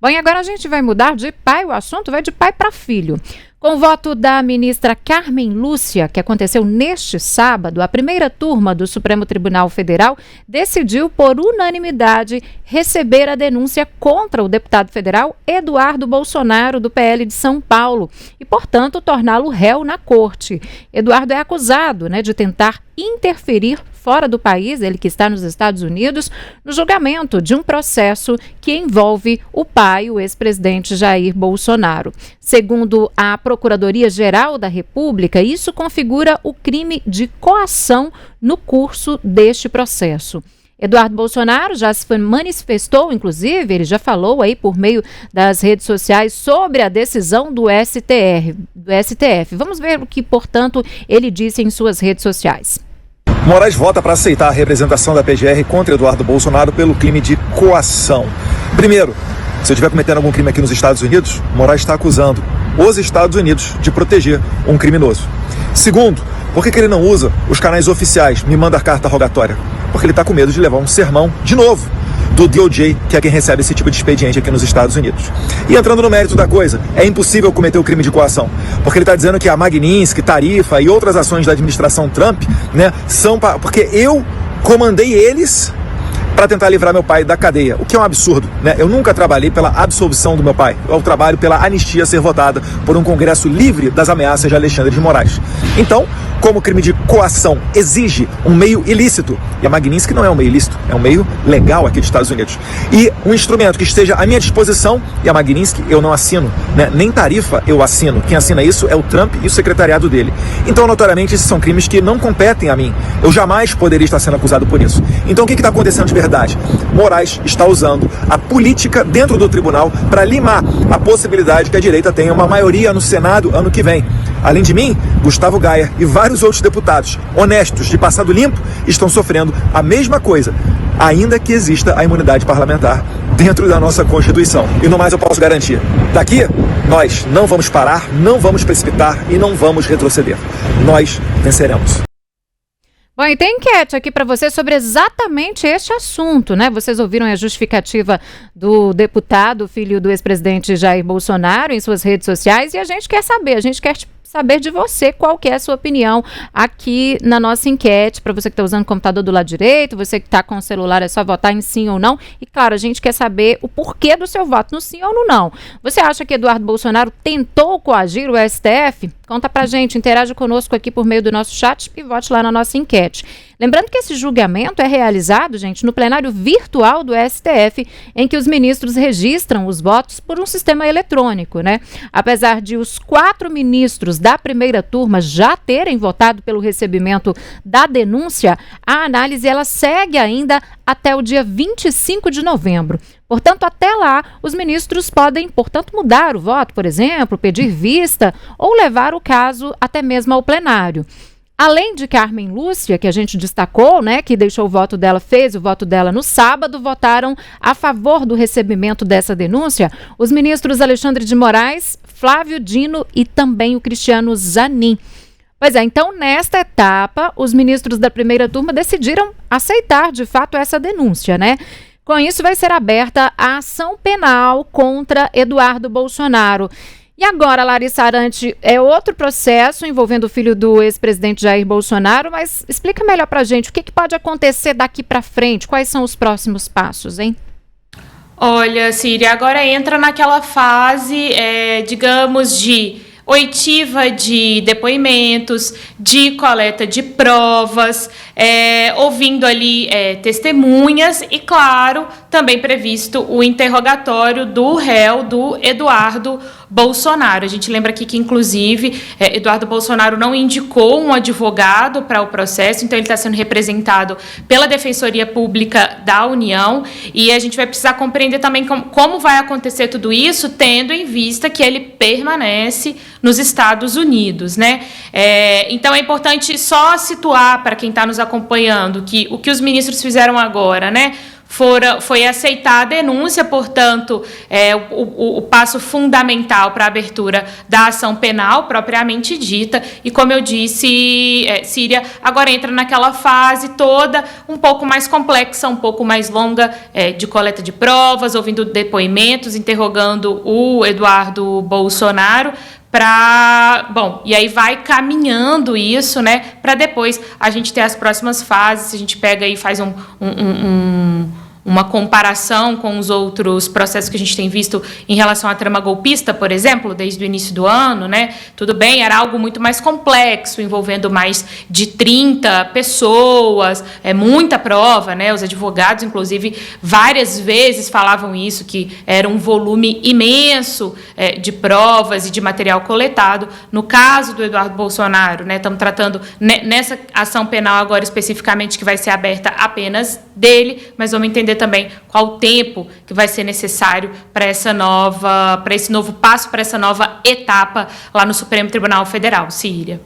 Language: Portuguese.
Bom, e agora a gente vai mudar de pai, o assunto vai de pai para filho. Com o voto da ministra Carmen Lúcia, que aconteceu neste sábado, a primeira turma do Supremo Tribunal Federal decidiu, por unanimidade, receber a denúncia contra o deputado federal Eduardo Bolsonaro, do PL de São Paulo, e, portanto, torná-lo réu na corte. Eduardo é acusado, de tentar interferir fora do país, ele que está nos Estados Unidos, no julgamento de um processo que envolve o pai, o ex-presidente Jair Bolsonaro. Segundo a Procuradoria-Geral da República, isso configura o crime de coação no curso deste processo. Eduardo Bolsonaro já se manifestou, inclusive, ele já falou aí por meio das redes sociais sobre a decisão do STF. Vamos ver o que, portanto, ele disse em suas redes sociais. Moraes vota para aceitar a representação da PGR contra Eduardo Bolsonaro pelo crime de coação. Primeiro, se eu estiver cometendo algum crime aqui nos Estados Unidos, Moraes está acusando os Estados Unidos de proteger um criminoso. Segundo, por que ele não usa os canais oficiais, me manda a carta rogatória? Porque ele está com medo de levar um sermão, de novo, do DOJ, que é quem recebe esse tipo de expediente aqui nos Estados Unidos. E entrando no mérito da coisa, é impossível cometer o crime de coação, porque ele está dizendo que a Magnitsky, Tarifa e outras ações da administração Trump, são porque eu comandei eles para tentar livrar meu pai da cadeia, o que é um absurdo, Eu nunca trabalhei pela absolvição do meu pai, eu trabalho pela anistia a ser votada por um Congresso livre das ameaças de Alexandre de Moraes. Então, como crime de coação exige um meio ilícito, e a Magnitsky não é um meio ilícito, é um meio legal aqui dos Estados Unidos, e um instrumento que esteja à minha disposição, e a Magnitsky eu não assino, nem Tarifa eu assino, quem assina isso é o Trump e o secretariado dele. Então, notoriamente, esses são crimes que não competem a mim, eu jamais poderia estar sendo acusado por isso. Então, o que está acontecendo de verdade? Moraes está usando a política dentro do tribunal para limar a possibilidade que a direita tenha uma maioria no Senado ano que vem. Além de mim, Gustavo Gayer e vários outros deputados honestos de passado limpo estão sofrendo a mesma coisa, ainda que exista a imunidade parlamentar dentro da nossa Constituição. E no mais eu posso garantir, daqui nós não vamos parar, não vamos precipitar e não vamos retroceder. Nós venceremos. Bom, e tem enquete aqui para você sobre exatamente este assunto, Vocês ouviram a justificativa do deputado, filho do ex-presidente Jair Bolsonaro, em suas redes sociais, e a gente quer saber saber de você qual que é a sua opinião aqui na nossa enquete. Para você que está usando o computador do lado direito, você que está com o celular, é só votar em sim ou não. E claro, a gente quer saber o porquê do seu voto no sim ou no não. Você acha que Eduardo Bolsonaro tentou coagir o STF? Conta pra gente, interaja conosco aqui por meio do nosso chat e vote lá na nossa enquete. Lembrando que esse julgamento é realizado, gente, no plenário virtual do STF, em que os ministros registram os votos por um sistema eletrônico, Apesar de os 4 ministros da primeira turma já terem votado pelo recebimento da denúncia, a análise ela segue ainda até o dia 25 de novembro. Portanto, até lá, os ministros podem, mudar o voto, por exemplo, pedir vista ou levar o caso até mesmo ao plenário. Além de Carmen Lúcia, que a gente destacou, que deixou o voto dela, fez o voto dela no sábado, votaram a favor do recebimento dessa denúncia os ministros Alexandre de Moraes, Flávio Dino e também o Cristiano Zanin. Pois é, então nesta etapa, os ministros da primeira turma decidiram aceitar de fato essa denúncia, Com isso vai ser aberta a ação penal contra Eduardo Bolsonaro. E agora, Larissa Arantes, é outro processo envolvendo o filho do ex-presidente Jair Bolsonaro, mas explica melhor pra gente o que pode acontecer daqui pra frente, quais são os próximos passos, hein? Olha, Síria, agora entra naquela fase, digamos, de oitiva de depoimentos, de coleta de provas, ouvindo ali testemunhas e, claro, também previsto o interrogatório do réu, do Eduardo Bolsonaro. A gente lembra aqui que, inclusive, Eduardo Bolsonaro não indicou um advogado para o processo, então ele está sendo representado pela Defensoria Pública da União, e a gente vai precisar compreender também como vai acontecer tudo isso, tendo em vista que ele permanece nos Estados Unidos, então é importante só situar para quem está nos acompanhando que o que os ministros fizeram agora, foi aceitar a denúncia, portanto, o passo fundamental para a abertura da ação penal propriamente dita. E, como eu disse, Síria agora entra naquela fase toda um pouco mais complexa, um pouco mais longa, de coleta de provas, ouvindo depoimentos, interrogando o Eduardo Bolsonaro, e aí vai caminhando isso, né, para depois a gente ter as próximas fases. Se a gente pega e faz uma comparação com os outros processos que a gente tem visto em relação à trama golpista, por exemplo, desde o início do ano, né? Tudo bem, era algo muito mais complexo, envolvendo mais de 30 pessoas, muita prova, né? Os advogados, inclusive, várias vezes falavam isso, que era um volume imenso de provas e de material coletado. No caso do Eduardo Bolsonaro, né? Estamos tratando nessa ação penal agora especificamente, que vai ser aberta apenas dele, mas vamos entender também qual o tempo que vai ser necessário para esse novo passo, para essa nova etapa lá no Supremo Tribunal Federal, Síria.